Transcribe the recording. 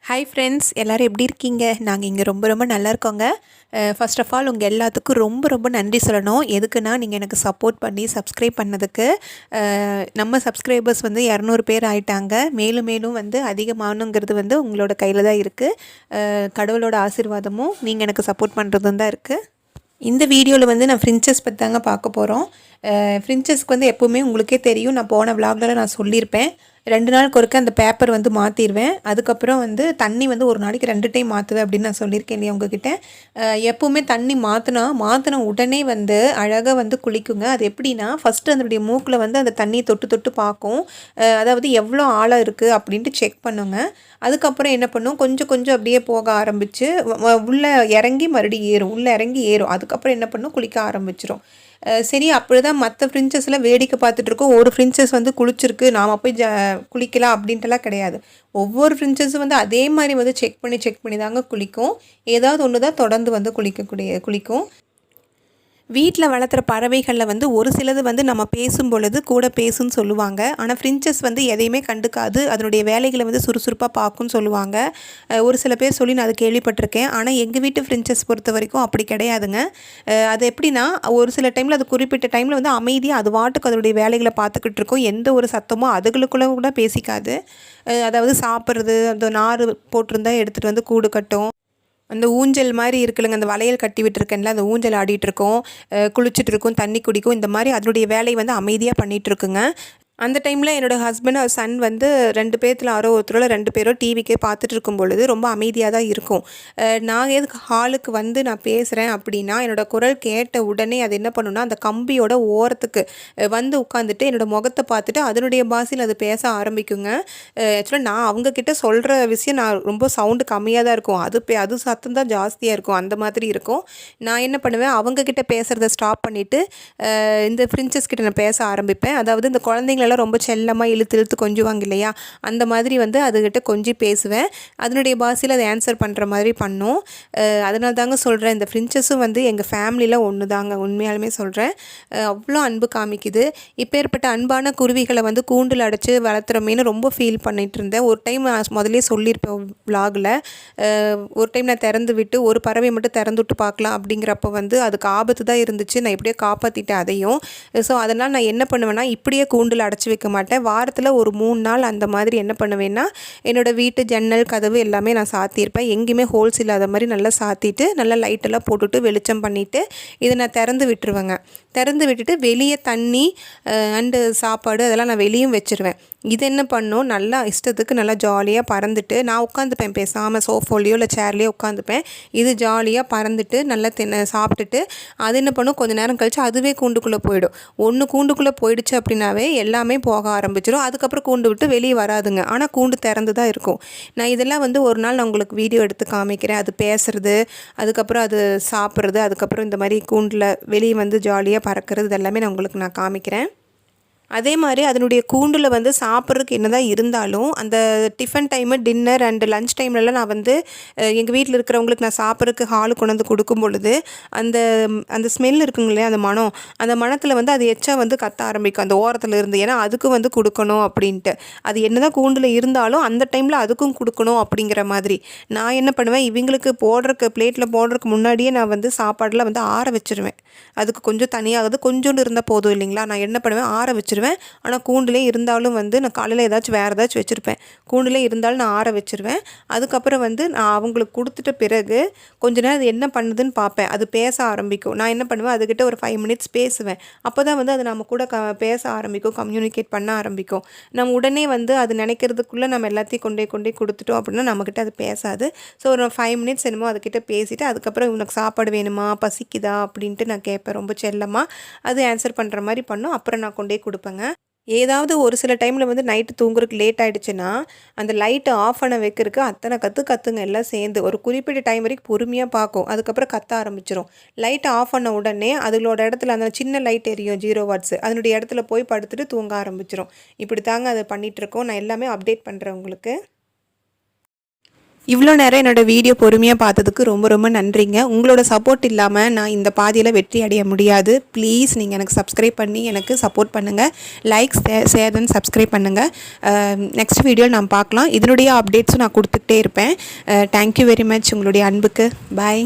Hi friends, எல்லோரும் எப்படி இருக்கீங்க? நாங்கள் இங்கே ரொம்ப ரொம்ப நல்லா இருக்கோங்க. ஃபர்ஸ்ட் ஆஃப் ஆல் உங்கள் எல்லாத்துக்கும் ரொம்ப ரொம்ப நன்றி சொல்லணும். எதுக்குன்னா, நீங்கள் எனக்கு சப்போர்ட் பண்ணி சப்ஸ்கிரைப் பண்ணதுக்கு. நம்ம சப்ஸ்கிரைபர்ஸ் வந்து 200 பேர் ஆயிட்டாங்க. மேலும் மேலும் வந்து அதிகமாகணுங்கிறது வந்து உங்களோட கையில் தான் இருக்குது. கடவுளோட ஆசீர்வாதமும் நீங்கள் எனக்கு சப்போர்ட் பண்ணுறதும் தான் இருக்குது. இந்த வீடியோவில் வந்து நான் ஃப்ரின்ச்சஸ் பற்றி தாங்க பார்க்க போகிறோம். ஃப்ரின்ச்சஸ்க்கு வந்து எப்போவுமே உங்களுக்கே தெரியும், நான் போன விலாகில் நான் சொல்லியிருப்பேன். 2 நாளுக்கு ஒருக்க அந்த பேப்பர் வந்து மாற்றிடுவேன். அதுக்கப்புறம் வந்து தண்ணி வந்து ஒரு நாளைக்கு 2 டைம் மாற்றுவேன் அப்படின்னு நான் சொல்லியிருக்கேன் இல்லையா உங்ககிட்ட. எப்போவுமே தண்ணி மாற்றின உடனே வந்து அழகாக வந்து குளிக்குங்க. அது எப்படின்னா, ஃபஸ்ட்டு அதனுடைய மூக்கில் வந்து அந்த தண்ணியை தொட்டு தொட்டு பார்க்கும். அதாவது எவ்வளோ ஆழம் இருக்குது அப்படின்ட்டு செக் பண்ணுங்க. அதுக்கப்புறம் என்ன பண்ணும், கொஞ்சம் கொஞ்சம் அப்படியே போக ஆரம்பித்து உள்ளே இறங்கி மறுபடியும் ஏறும், உள்ளே இறங்கி ஏறும். அதுக்கப்புறம் என்ன பண்ணும், குளிக்க ஆரம்பிச்சிடும். சரி, அப்படி தான் மற்ற ஃப்ரின்ச்சஸில் வேடிக்கை பார்த்துட்ருக்கோம். ஒரு ஃப்ரின்ச்சஸ் வந்து குளிச்சிருக்கு, நாம் போய் குளிக்கலாம் அப்படின்ட்டுலாம் கிடையாது. ஒவ்வொரு ஃப்ரின்ச்சஸும் வந்து அதே மாதிரி வந்து செக் பண்ணி தாங்க குளிக்கும். ஏதாவது ஒன்று தான் தொடர்ந்து வந்து குளிக்கும். வீட்டில் வளர்த்துற பறவைகளில் வந்து ஒரு சிலது வந்து நம்ம பேசும் பொழுது கூட பேசுன்னு சொல்லுவாங்க. ஆனால் ஃப்ரின்ச்சஸ் வந்து எதையுமே கண்டுக்காது, அதனுடைய வேலைகளை வந்து சுறுசுறுப்பாக பார்க்குன்னு சொல்லுவாங்க. ஒரு சில பேர் சொல்லி நான் அதை கேள்விப்பட்டிருக்கேன். ஆனால் எங்கள் வீட்டு ஃப்ரின்ச்சஸ் பொறுத்த வரைக்கும் அப்படி கிடையாதுங்க. அது எப்படின்னா, ஒரு சில டைமில் அது குறிப்பிட்ட டைமில் வந்து அமைதியாக அது வாட்டுக்கு அதனுடைய வேலைகளை பார்த்துக்கிட்டு இருக்கும். எந்த ஒரு சத்தமும் அதுகளுக்குள்ளே கூட பேசிக்காது. அதாவது சாப்பிட்றது, அந்த நார் போட்டிருந்தா எடுத்துகிட்டு வந்து கூடு கட்டும். அந்த ஊஞ்சல் மாதிரி இருக்குல்லங்க, அந்த வளையல் கட்டி விட்டுருக்கேன்ல, அந்த ஊஞ்சல் ஆடிட்டுருக்கோம், குளிச்சுட்ருக்கும், தண்ணி குடிக்கும். இந்த மாதிரி அதனுடைய வேலையை வந்து அமைதியாக பண்ணிகிட்ருக்குங்க. அந்த டைமில் என்னோடய ஹஸ்பண்ட் அவர் சன் வந்து 2 பேர்த்தில் யாரோ ஒருத்தரோட 2 பேரோ டிவிக்கே பார்த்துட்டு இருக்கும் பொழுது ரொம்ப அமைதியாக தான் இருக்கும். நான் எதுக்கு ஹாலுக்கு வந்து நான் பேசுகிறேன் அப்படின்னா, என்னோடய குரல் கேட்ட உடனே அது என்ன பண்ணுன்னா, அந்த கம்பியோட ஓரத்துக்கு வந்து உட்காந்துட்டு என்னோடய முகத்தை பார்த்துட்டு அதனுடைய பாஷையில் அது பேச ஆரம்பிக்குங்க. ஆக்சுவலாக நான் அவங்கக்கிட்ட சொல்கிற விஷயம் நான் ரொம்ப சவுண்டு கம்மியாக தான் இருக்கும், அது சத்தம் தான் ஜாஸ்தியாக இருக்கும், அந்த மாதிரி இருக்கும். நான் என்ன பண்ணுவேன், அவங்கக்கிட்ட பேசுகிறத ஸ்டாப் பண்ணிவிட்டு இந்த ஃப்ரின்ச்சஸ் கிட்ட நான் பேச ஆரம்பிப்பேன். அதாவது இந்த குழந்தைங்கள எல்லாம் ரொம்ப செல்லமாக இழுத்து கொஞ்சுவாங்க இல்லையா, அந்த மாதிரி வந்து அதுக்கிட்ட கொஞ்சி பேசுவேன். அதனுடைய பாஷையில் அதை ஆன்சர் பண்ணுற மாதிரி பண்ணும். அதனால தாங்க சொல்கிறேன், இந்த ஃப்ரின்ச்சஸும் வந்து எங்கள் ஃபேமிலியில் ஒன்று தாங்க, உண்மையாலுமே சொல்கிறேன். அவ்வளோ அன்பு காமிக்குது. இப்பேற்பட்ட அன்பான குருவிகளை வந்து கூண்டில் அடைச்சி வளர்த்துறமேனு ரொம்ப ஃபீல் பண்ணிகிட்டு இருந்தேன். ஒரு டைம் நான் முதலே சொல்லியிருப்பேன் விலாகில். ஒரு டைம் நான் திறந்து விட்டு ஒரு பறவை மட்டும் திறந்து விட்டு பார்க்கலாம் அப்படிங்கிறப்ப வந்து அதுக்கு ஆபத்து தான் இருந்துச்சு. நான் எப்படியோ காப்பாற்றிட்டேன் அதையும். ஸோ அதனால் நான் என்ன பண்ணுவேன்னா, இப்படியே கூண்டில் அடைச்சி வைக்க மாட்டேன். வாரத்தில் ஒரு 3 நாள் அந்த மாதிரி என்ன பண்ணுவேன்னா, என்னோடய வீட்டு ஜன்னல் கதவு எல்லாமே நான் சாத்தியிருப்பேன். எங்கேயுமே ஹோல்ஸ் இல்லாத மாதிரி நல்லா சாத்திட்டு, நல்லா லைட்டெல்லாம் போட்டுட்டு வெளிச்சம் பண்ணிவிட்டு இதை நான் திறந்து விட்டுருவேங்க. திறந்து விட்டுட்டு வெளியே தண்ணி அண்டு சாப்பாடு அதெல்லாம் நான் வெளியும் வச்சுருவேன். இது என்ன பண்ணும், நல்லா இஷ்டத்துக்கு நல்லா ஜாலியாக பறந்துட்டு, நான் உட்காந்துப்பேன் பேசாமல் சோஃபாலையோ இல்லை சேர்லேயோ உட்காந்துப்பேன். இது ஜாலியாக பறந்துட்டு நல்லா சாப்பிட்டுட்டு அது என்ன பண்ணும், கொஞ்சம் நேரம் கழித்து அதுவே கூண்டுக்குள்ளே போயிடும். ஒன்று கூண்டுக்குள்ளே போயிடுச்சு அப்படின்னாவே எல்லாமே போக ஆரம்பிச்சிடும். அதுக்கப்புறம் கூண்டு விட்டு வெளியே வராதுங்க. ஆனால் கூண்டு திறந்து தான் இருக்கும். நான் இதெல்லாம் வந்து ஒரு நாள் நான் உங்களுக்கு வீடியோ எடுத்து காமிக்கிறேன். அது பேசுகிறது, அதுக்கப்புறம் அது சாப்பிட்றது, அதுக்கப்புறம் இந்த மாதிரி கூண்டில் வெளியே வந்து ஜாலியாக பறக்கிறது, இதெல்லாமே நான் உங்களுக்கு நான் காமிக்கிறேன். அதே மாதிரி அதனுடைய கூண்டில் வந்து சாப்பிட்றதுக்கு என்ன தான் இருந்தாலும், அந்த tiffin time, dinner and lunch டைம்லலாம் நான் வந்து எங்கள் வீட்டில் இருக்கிறவங்களுக்கு நான் சாப்பிட்றதுக்கு ஹாலுக்கு கொண்டு வந்து கொடுக்கும் பொழுது அந்த அந்த ஸ்மெல் இருக்குங்க இல்லையா, அந்த மணத்தில் வந்து அது எச்சா வந்து கத்த ஆரம்பிக்கும் அந்த ஓரத்தில் இருந்து. ஏன்னா அதுக்கும் வந்து கொடுக்கணும் அப்படின்ட்டு. அது என்ன தான் கூண்டில் இருந்தாலும் அந்த டைமில் அதுக்கும் கொடுக்கணும் அப்படிங்கிற மாதிரி. நான் என்ன பண்ணுவேன், இவங்களுக்கு பிளேட்டில் போடுறதுக்கு முன்னாடியே நான் வந்து சாப்பாடெலாம் வந்து ஆற வச்சுருவேன். அதுக்கு கொஞ்சம் தனியாகுது, கொஞ்சோண்டு இருந்தால் போதும் இல்லைங்களா. நான் என்ன பண்ணுவேன், ஆற வச்சுருவேன். ஆனால் கூண்டிலே இருந்தாலும் வந்து நான் காலையில் வேறு ஏதாச்சும் வச்சுருப்பேன். கூண்டிலே இருந்தாலும் நான் ஆற வச்சுருவேன். அதுக்கப்புறம் வந்து நான் அவங்களுக்கு கொடுத்துட்ட பிறகு கொஞ்ச நேரம் அது என்ன பண்ணுதுன்னு பார்ப்பேன். அது பேச ஆரம்பிக்கும். நான் என்ன பண்ணுவேன், அதுக்கிட்ட ஒரு 5 மினிட்ஸ் பேசுவேன். அப்போ தான் வந்து அது நம்ம கூட பேச ஆரம்பிக்கும், கம்யூனிகேட் பண்ண ஆரம்பிக்கும். நம்ம உடனே வந்து அது நினைக்கிறதுக்குள்ளே நம்ம எல்லாத்தையும் கொண்டே கொடுத்துட்டோம் அப்படின்னா நம்மக்கிட்ட அது பேசாது. ஸோ ஒரு 5 மினிட்ஸ் என்னமோ அதுக்கிட்ட பேசிவிட்டு அதுக்கப்புறம் உனக்கு சாப்பாடு வேணுமா, பசிக்குதா அப்படின்ட்டு நான் கேட்பேன் ரொம்ப செல்லமாக. அது ஆன்சர் பண்ணுற மாதிரி பண்ணும். அப்புறம் நான் கொண்டே கொடுப்பேங்க. ஏதாவது ஒரு சில டைமில் வந்து நைட்டு தூங்குறதுக்கு லேட் ஆகிடுச்சுன்னா, அந்த லைட்டை ஆஃப் பண்ண வைக்கிறதுக்கு அத்தனை கத்துங்க எல்லாம் சேர்ந்து. ஒரு குறிப்பிட்ட டைம் வரைக்கும் பொறுமையாக பார்க்கும், அதுக்கப்புறம் கத்த ஆரம்பிச்சிடும். லைட்டை ஆஃப் பண்ண உடனே அதோட இடத்துல அந்த சின்ன லைட் எரியும் 0 வாட்ஸ், அதனுடைய இடத்துல போய் படுத்துட்டு தூங்க ஆரம்பிச்சிடும். இப்படி தாங்க அதை பண்ணிகிட்ருக்கோம். நான் எல்லாமே அப்டேட் பண்ணுறேன் உங்களுக்கு. இவ்வளோ நேரம் என்னோடய வீடியோ பொறுமையாக பார்த்ததுக்கு ரொம்ப ரொம்ப நன்றிங்க. உங்களோட சப்போர்ட் இல்லாமல் நான் இந்த பாதியில் வெற்றி அடைய முடியாது. ப்ளீஸ் நீங்கள் எனக்கு சப்ஸ்கிரைப் பண்ணி எனக்கு சப்போர்ட் பண்ணுங்கள். லைக் ஷேர் அண்ட் சப்ஸ்கிரைப் பண்ணுங்கள். நெக்ஸ்ட் வீடியோ நான் பார்க்கலாம். இதனுடைய அப்டேட்ஸும் நான் கொடுத்துக்கிட்டே இருப்பேன். தேங்க்யூ வெரி மச் உங்களுடைய அன்புக்கு. பாய்.